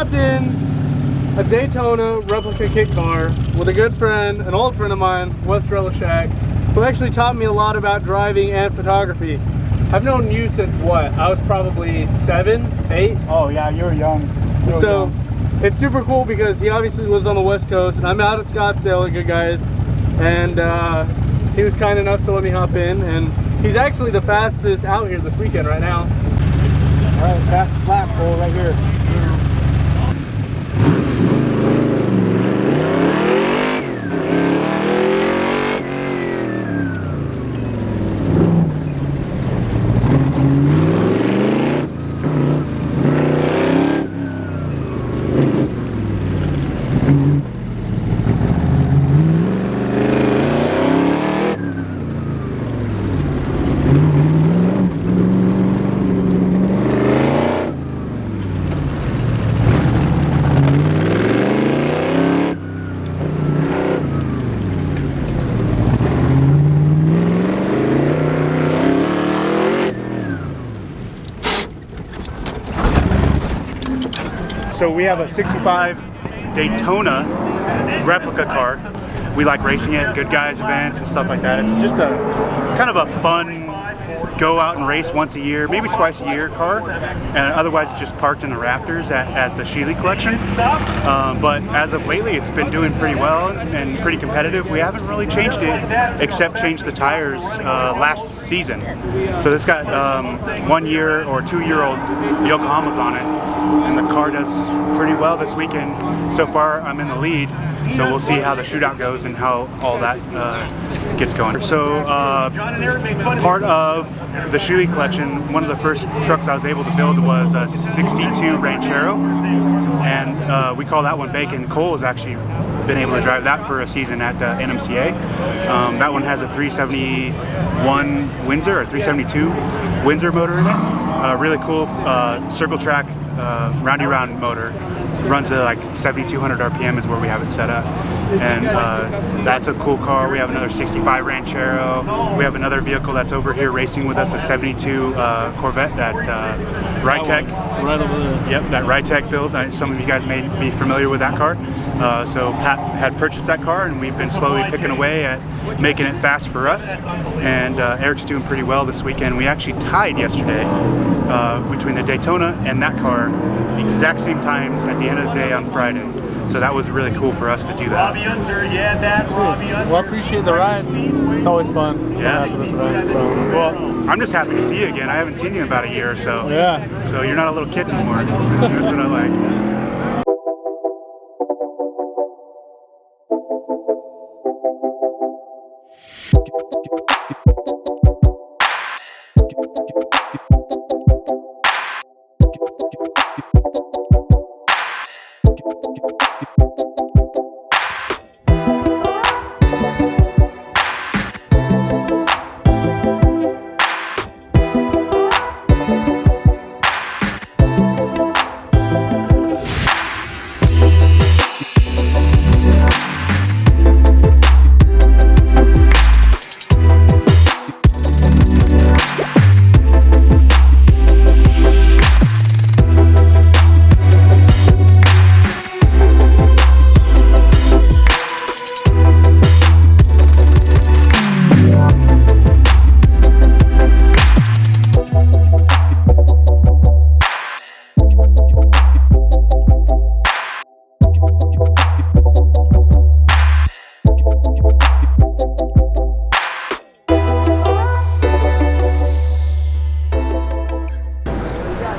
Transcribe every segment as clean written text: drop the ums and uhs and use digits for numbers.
hopped in a Daytona replica kit car with a good friend, an old friend of mine, Wes Relishak, who actually taught me a lot about driving and photography. I've known you since what? I was probably 7, 8. Oh yeah, you were young. It's super cool because he obviously lives on the West Coast, and I'm out at Scottsdale at Goodguys, and he was kind enough to let me hop in, and he's actually the fastest out here this weekend right now. All right, fastest lap goal right here. So we have a 65 Daytona replica car. We like racing it, Goodguys events and stuff like that. It's just a kind of a fun go out and race once a year, maybe twice a year car. And otherwise it's just parked in the rafters at the Sheely collection. But as of lately it's been doing pretty well and pretty competitive. We haven't really changed it except changed the tires last season. So this got 1 year or 2 year old Yokohamas on it. And the car does pretty well this weekend. So far, I'm in the lead, so we'll see how the shootout goes and how all that gets going. So, part of the Sheely collection, one of the first trucks I was able to build was a 62 Ranchero, and we call that one Bacon. Cole has actually been able to drive that for a season at NMCA. That one has a 371 Windsor or 372 Windsor motor in it. Really cool circle track roundy round motor. Runs at like 7,200 RPM is where we have it set up, and that's a cool car. We have another 65 Ranchero. We have another vehicle that's over here racing with us, a 72 Corvette that Rytec. Right over there. Yep, that Rytec build. Some of you guys may be familiar with that car. So Pat had purchased that car, and we've been slowly picking away at making it fast for us. And Eric's doing pretty well this weekend. We actually tied yesterday between the Daytona and that car, exact same times at the end of the day on Friday. So that was really cool for us to do that. Well, I appreciate the ride. It's always fun. Yeah. After this event, so. Well, I'm just happy to see you again. I haven't seen you in about a year or so. Yeah. So you're not a little kid anymore. That's what I like.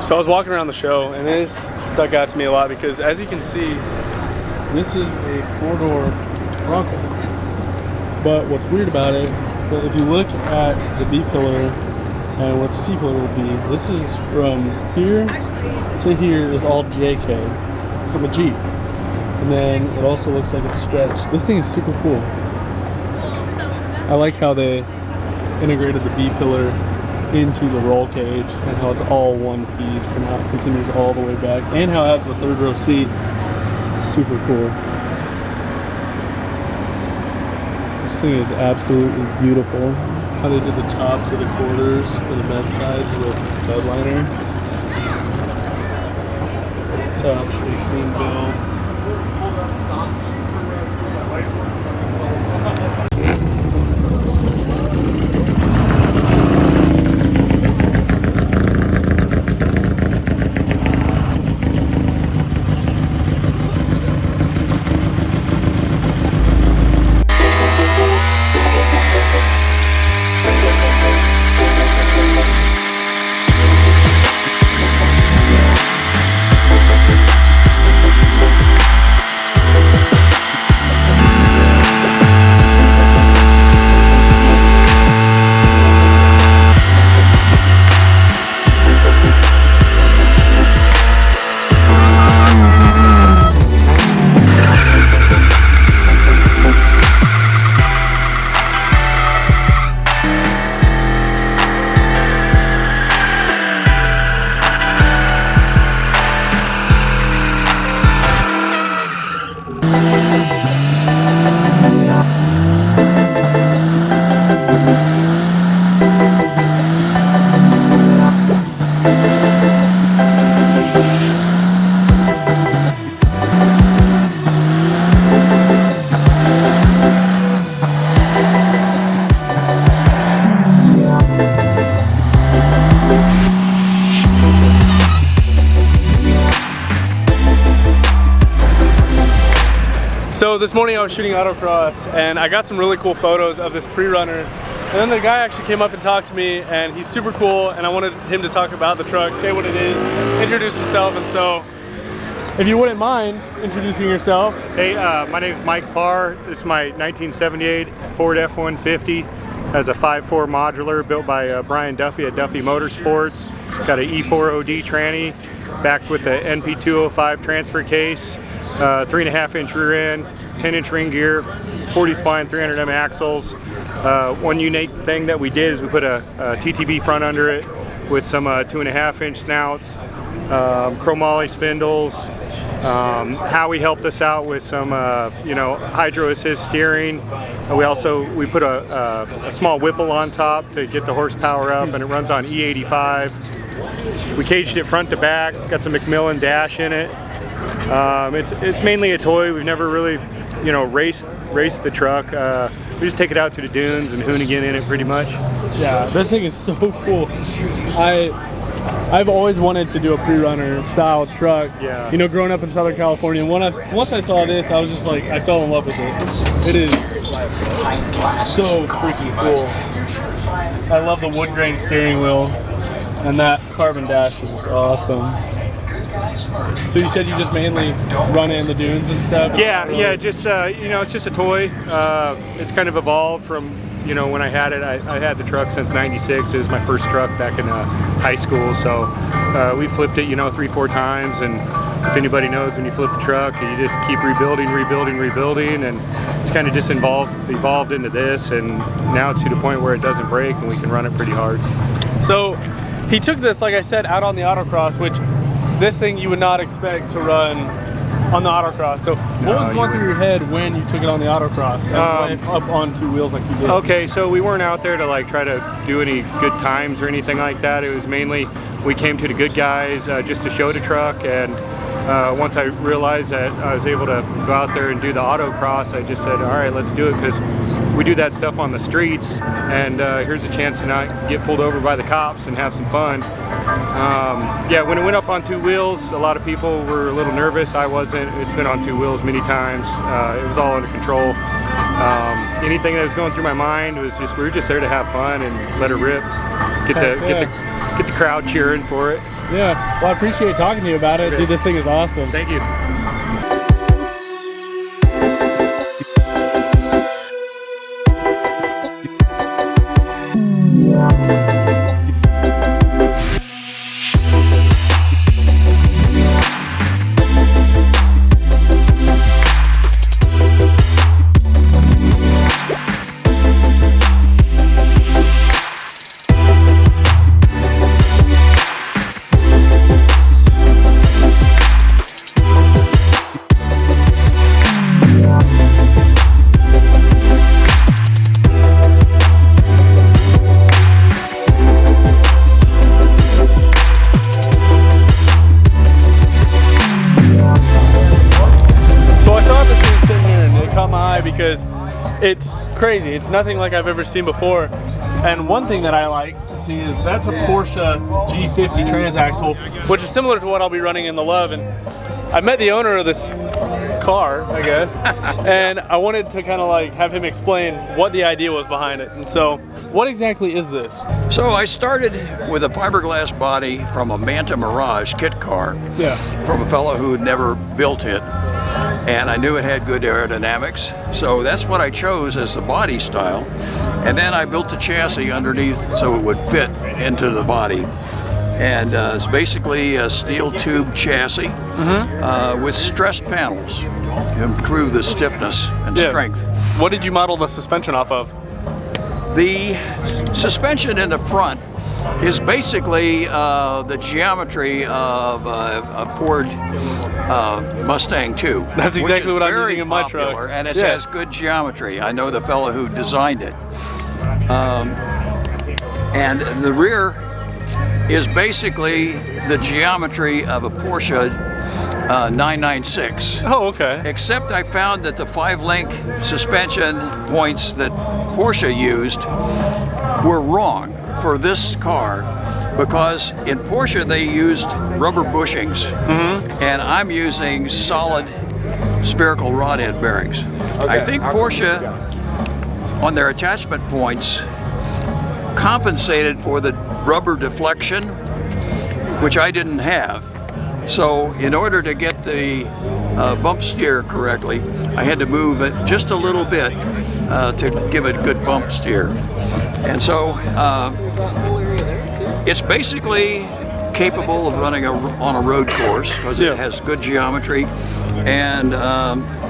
So I was walking around the show, and this stuck out to me a lot because, as you can see, this is a 4-door Bronco. But what's weird about it is that if you look at the B pillar and what the C pillar will be, this is from here to here is all JK from a Jeep. And then it also looks like it's stretched. This thing is super cool. I like how they integrated the B pillar into the roll cage and how it's all one piece and how it continues all the way back and how it has the third row seat. It's super cool. This thing is absolutely beautiful. How they did the tops of the quarters for the bed sides with bed liner. What's up? Pretty clean build. So this morning I was shooting autocross and I got some really cool photos of this Prerunner. And then the guy actually came up and talked to me, and he's super cool, and I wanted him to talk about the truck, say what it is, introduce himself. And so if you wouldn't mind introducing yourself. Hey, my name is Mike Parr. This is my 1978 Ford F-150. Has a 5.4 modular built by Brian Duffy at Duffy Motorsports. Got an E4OD tranny, backed with the NP205 transfer case, 3.5-inch rear end, 10-inch ring gear, 40 spline, 300M axles. One unique thing that we did is we put a TTB front under it with some 2.5-inch snouts, chromoly spindles. Howie helped us out with some, hydro assist steering. We put a small Whipple on top to get the horsepower up, and it runs on E85. We caged it front to back, got some Macmillan dash in it. It's mainly a toy. We've never really, raced the truck. We just take it out to the dunes and hoonigan in it pretty much. Yeah, this thing is so cool. I've always wanted to do a Prerunner style truck. Yeah. Growing up in Southern California, and once I saw this, I was just like, I fell in love with it. It is so freaking cool. I love the wood grain steering wheel, and that carbon dash is just awesome. So you said you just mainly run it in the dunes and stuff? Yeah, just it's just a toy. It's kind of evolved from when I had it. I had the truck since '96. It was my first truck back in high school. So we flipped it 3-4 times, and if anybody knows, when you flip a truck, you just keep rebuilding, and it's kind of just evolved into this, and now it's to the point where it doesn't break and we can run it pretty hard. So he took this, like I said, out on the autocross, which this thing you would not expect to run on the autocross. So what was going through your head when you took it on the autocross and went up on two wheels like you did? Okay, so we weren't out there to try to do any good times or anything like that. It was mainly we came to the Goodguys just to show the truck, and once I realized that I was able to go out there and do the autocross, I just said, all right, let's do it, because we do that stuff on the streets, and here's a chance to not get pulled over by the cops and have some fun. When it went up on two wheels, a lot of people were a little nervous. I wasn't. It's been on two wheels many times. It was all under control. Anything that was going through my mind was just, we were just there to have fun and let it rip. Get the crowd cheering for it. Yeah, well, I appreciate talking to you about it. Dude, this thing is awesome. Thank you. It's crazy. It's nothing like I've ever seen before. And one thing that I like to see is that's a Porsche G50 transaxle, which is similar to what I'll be running in the Love. And I met the owner of this car, I guess, and I wanted to kind of like have him explain what the idea was behind it. And so, what exactly is this? So I started with a fiberglass body from a Manta Mirage kit car, from a fellow who had never built it, and I knew it had good aerodynamics, so that's what I chose as the body style. And then I built the chassis underneath so it would fit into the body. And it's basically a steel tube chassis with stressed panels to improve the stiffness and strength. What did you model the suspension off of? The suspension in the front is basically the geometry of a Ford Mustang II. That's exactly what I'm using in my popular, truck. And it has good geometry. I know the fellow who designed it. And the rear is basically the geometry of a Porsche 996. Oh, okay. Except I found that the 5-link suspension points that Porsche used were wrong for this car, because in Porsche they used rubber bushings, and I'm using solid spherical rod end bearings. I think Porsche, on their attachment points, compensated for the rubber deflection, which I didn't have. So in order to get the bump steer correctly, I had to move it just a little bit to give it a good bump steer. And so it's basically capable of running on a road course because it has good geometry and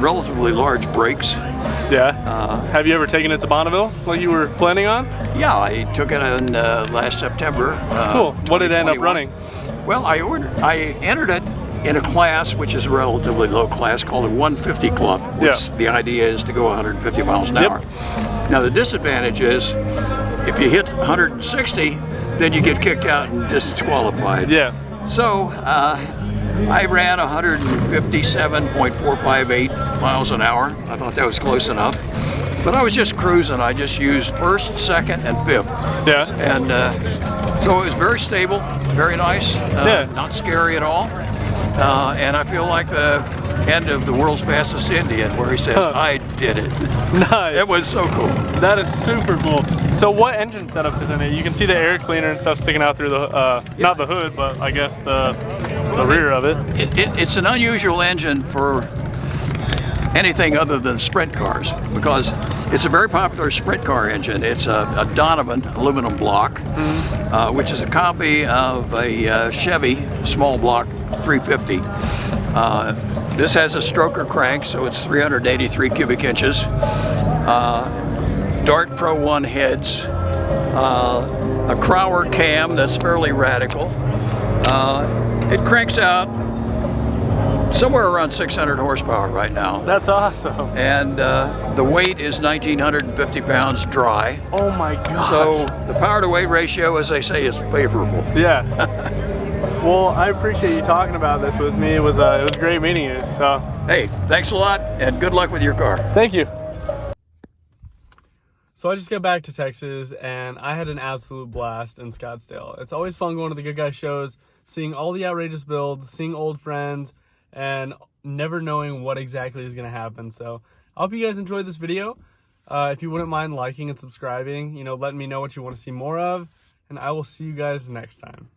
relatively large brakes. Have you ever taken it to Bonneville like you were planning on? Yeah, I took it in last September. Cool. What did it end up running? Well, I entered it in a class which is a relatively low class called a 150 Club, which the idea is to go 150 miles an hour. Now the disadvantage is if you hit 160, then you get kicked out and disqualified. So I ran 157.458 miles an hour. I thought that was close enough. But I was just cruising. I just used first, second, and fifth. And so it was very stable, very nice, not scary at all. And I feel like the end of The World's Fastest Indian, where he said, I did it. Nice. It was so cool. That is super cool. So what engine setup is in it? You can see the air cleaner and stuff sticking out through the, not the hood, but I guess the rear of it. It's an unusual engine for anything other than sprint cars, because it's a very popular sprint car engine. It's a Donovan aluminum block, which is a copy of a Chevy small block 350. This has a stroker crank, so it's 383 cubic inches. Dart Pro 1 heads, a Crower cam that's fairly radical. It cranks out somewhere around 600 horsepower right now. That's awesome. And the weight is 1,950 pounds dry. Oh my gosh. So the power to weight ratio, as they say, is favorable. Well, I appreciate you talking about this with me. It was great meeting you. So hey, thanks a lot, and good luck with your car. Thank you. So I just got back to Texas, and I had an absolute blast in Scottsdale. It's always fun going to the Good Guys shows, seeing all the outrageous builds, seeing old friends, and never knowing what exactly is going to happen. So I hope you guys enjoyed this video. If you wouldn't mind liking and subscribing, letting me know what you want to see more of, and I will see you guys next time.